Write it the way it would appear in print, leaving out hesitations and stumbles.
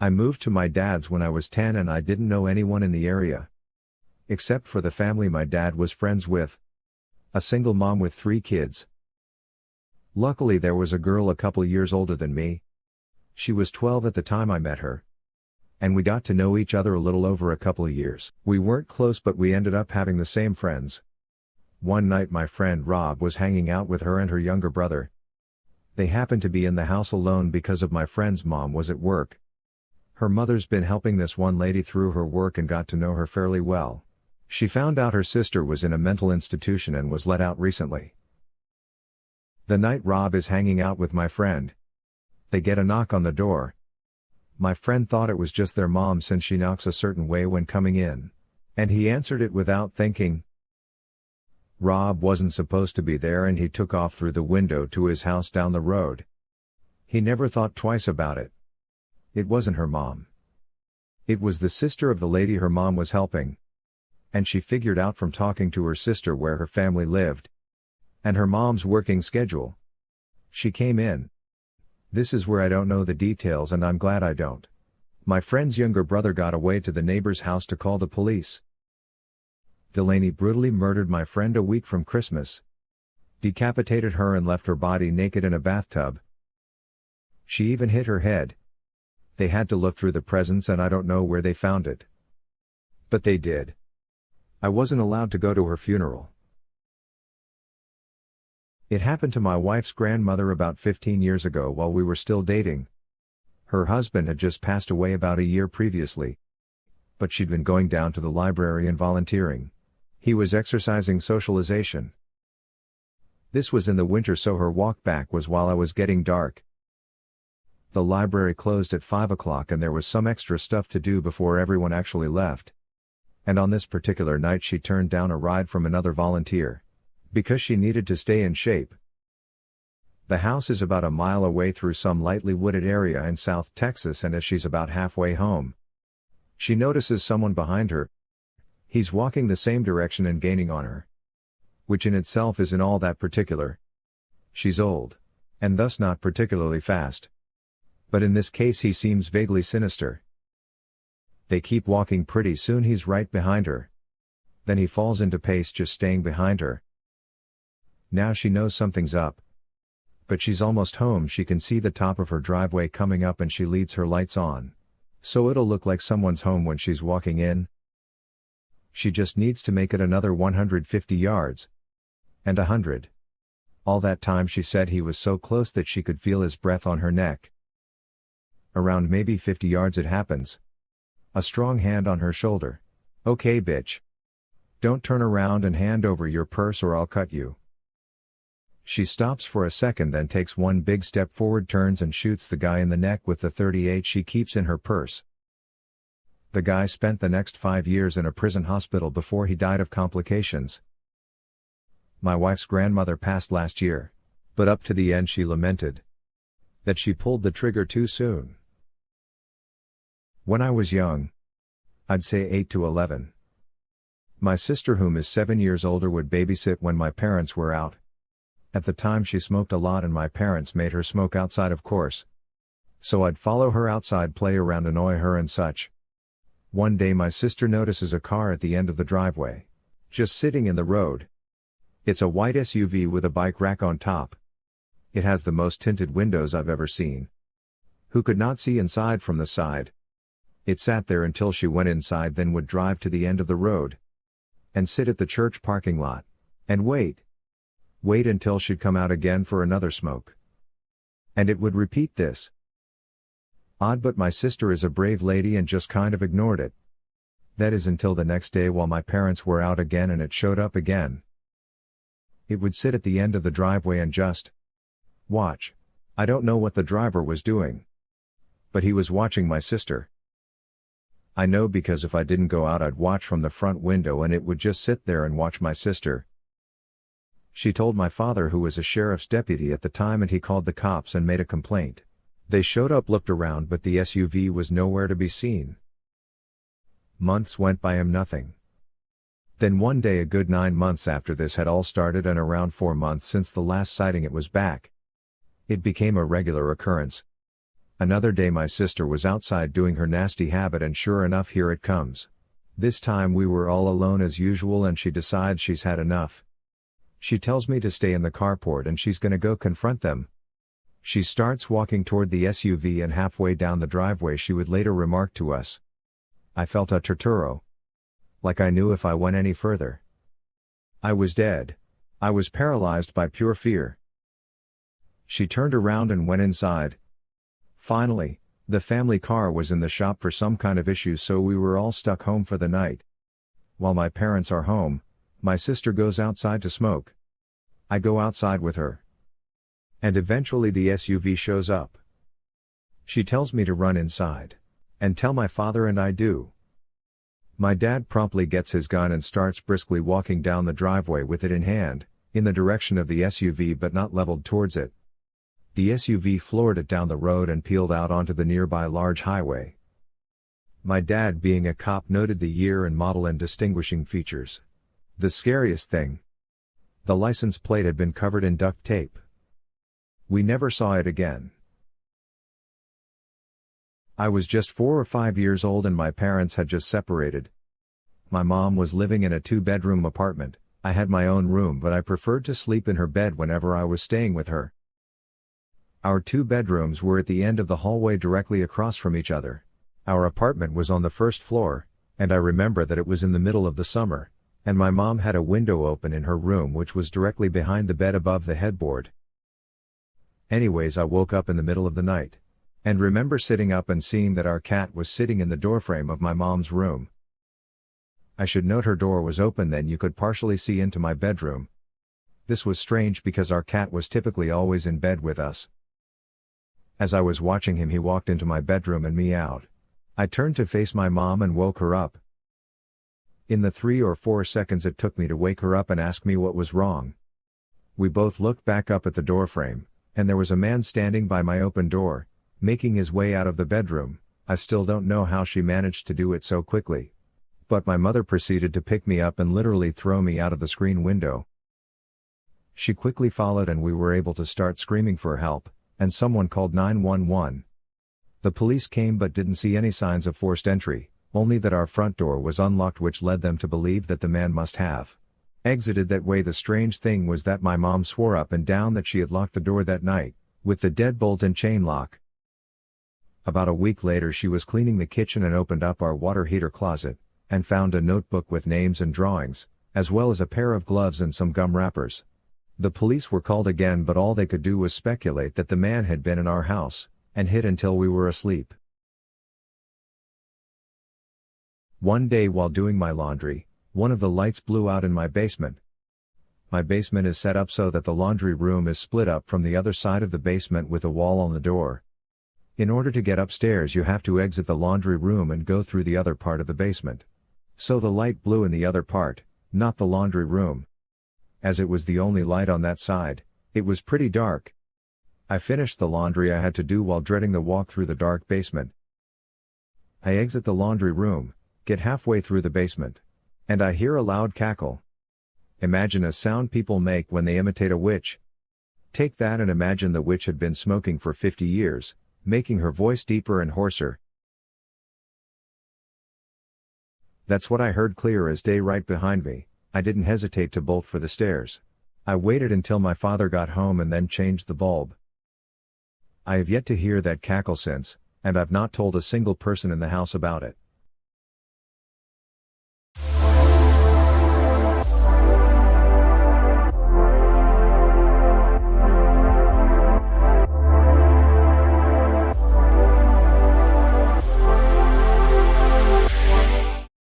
I moved to my dad's when I was 10 and I didn't know anyone in the area. Except for the family my dad was friends with. A single mom with 3 kids. Luckily there was a girl a couple years older than me. She was 12 at the time I met her. And we got to know each other a little over a couple of years. We weren't close but we ended up having the same friends. One night my friend Rob was hanging out with her and her younger brother. They happened to be in the house alone because of my friend's mom was at work. Her mother's been helping this one lady through her work and got to know her fairly well. She found out her sister was in a mental institution and was let out recently. The night Rob is hanging out with my friend, they get a knock on the door. My friend thought it was just their mom since she knocks a certain way when coming in. And he answered it without thinking. Rob wasn't supposed to be there and he took off through the window to his house down the road. He never thought twice about it. It wasn't her mom. It was the sister of the lady her mom was helping. And she figured out from talking to her sister where her family lived. And her mom's working schedule. She came in. This is where I don't know the details and I'm glad I don't. My friend's younger brother got away to the neighbor's house to call the police. Delaney brutally murdered my friend a week from Christmas. Decapitated her and left her body naked in a bathtub. She even hit her head. They had to look through the presents and I don't know where they found it. But they did. I wasn't allowed to go to her funeral. It happened to my wife's grandmother about 15 years ago while we were still dating. Her husband had just passed away about a year previously. But she'd been going down to the library and volunteering. He was exercising socialization. This was in the winter so her walk back was while it was getting dark. The library closed at 5 o'clock and there was some extra stuff to do before everyone actually left. And on this particular night she turned down a ride from another volunteer. Because she needed to stay in shape. The house is about a mile away through some lightly wooded area in South Texas and as she's about halfway home, she notices someone behind her. He's walking the same direction and gaining on her. Which in itself isn't all that particular. She's old. And thus not particularly fast. But in this case he seems vaguely sinister. They keep walking pretty soon he's right behind her. Then he falls into pace just staying behind her. Now she knows something's up. But she's almost home she can see the top of her driveway coming up and she leaves her lights on. So it'll look like someone's home when she's walking in. She just needs to make it another 150 yards. And 100. All that time she said he was so close that she could feel his breath on her neck. Around maybe 50 yards it happens. A strong hand on her shoulder. Okay bitch. Don't turn around and hand over your purse or I'll cut you. She stops for a second then takes one big step forward turns and shoots the guy in the neck with the .38 she keeps in her purse. The guy spent the next 5 years in a prison hospital before he died of complications. My wife's grandmother passed last year. But up to the end she lamented that she pulled the trigger too soon. When I was young, I'd say 8 to 11. My sister whom is 7 years older would babysit when my parents were out. At the time she smoked a lot and my parents made her smoke outside of course. So I'd follow her outside play around annoy her and such. One day my sister notices a car at the end of the driveway. Just sitting in the road. It's a white SUV with a bike rack on top. It has the most tinted windows I've ever seen. Who could not see inside from the side. It sat there until she went inside then would drive to the end of the road. And sit at the church parking lot. And wait. Wait until she'd come out again for another smoke. And it would repeat this. Odd but my sister is a brave lady and just kind of ignored it. That is until the next day while my parents were out again and it showed up again. It would sit at the end of the driveway and just watch. I don't know what the driver was doing. But he was watching my sister. I know because if I didn't go out I'd watch from the front window and it would just sit there and watch my sister. She told my father who was a sheriff's deputy at the time and he called the cops and made a complaint. They showed up looked around but the SUV was nowhere to be seen. Months went by and nothing. Then one day a good 9 months after this had all started and around 4 months since the last sighting it was back. It became a regular occurrence. Another day my sister was outside doing her nasty habit and sure enough here it comes. This time we were all alone as usual and she decides she's had enough. She tells me to stay in the carport and she's gonna go confront them. She starts walking toward the SUV and halfway down the driveway she would later remark to us. I felt a torturo. Like I knew if I went any further, I was dead. I was paralyzed by pure fear. She turned around and went inside. Finally, the family car was in the shop for some kind of issue so we were all stuck home for the night. While my parents are home, my sister goes outside to smoke. I go outside with her. And eventually the SUV shows up. She tells me to run inside. And tell my father and I do. My dad promptly gets his gun and starts briskly walking down the driveway with it in hand, in the direction of the SUV but not leveled towards it. The SUV floored it down the road and peeled out onto the nearby large highway. My dad, being a cop, noted the year and model and distinguishing features. The scariest thing: the license plate had been covered in duct tape. We never saw it again. I was just 4 or 5 years old and my parents had just separated. My mom was living in a 2-bedroom apartment. I had my own room but I preferred to sleep in her bed whenever I was staying with her. Our 2 bedrooms were at the end of the hallway directly across from each other. Our apartment was on the first floor, and I remember that it was in the middle of the summer, and my mom had a window open in her room which was directly behind the bed above the headboard. Anyways, I woke up in the middle of the night. And remember sitting up and seeing that our cat was sitting in the doorframe of my mom's room. I should note her door was open, then you could partially see into my bedroom. This was strange because our cat was typically always in bed with us. As I was watching him, he walked into my bedroom and meowed. I turned to face my mom and woke her up. In the 3 or 4 seconds it took me to wake her up and ask me what was wrong. We both looked back up at the doorframe, and there was a man standing by my open door, making his way out of the bedroom. I still don't know how she managed to do it so quickly. But my mother proceeded to pick me up and literally throw me out of the screen window. She quickly followed and we were able to start screaming for help, and someone called 911. The police came but didn't see any signs of forced entry, only that our front door was unlocked, which led them to believe that the man must have exited that way. The strange thing was that my mom swore up and down that she had locked the door that night, with the deadbolt and chain lock. About a week later she was cleaning the kitchen and opened up our water heater closet, and found a notebook with names and drawings, as well as a pair of gloves and some gum wrappers. The police were called again but all they could do was speculate that the man had been in our house, and hid until we were asleep. One day while doing my laundry, one of the lights blew out in my basement. My basement is set up so that the laundry room is split up from the other side of the basement with a wall on the door. In order to get upstairs you have to exit the laundry room and go through the other part of the basement. So the light blew in the other part, not the laundry room. As it was the only light on that side, it was pretty dark. I finished the laundry I had to do while dreading the walk through the dark basement. I exit the laundry room, get halfway through the basement, and I hear a loud cackle. Imagine a sound people make when they imitate a witch. Take that and imagine the witch had been smoking for 50 years, making her voice deeper and hoarser. That's what I heard clear as day right behind me. I didn't hesitate to bolt for the stairs. I waited until my father got home and then changed the bulb. I have yet to hear that cackle since, and I've not told a single person in the house about it.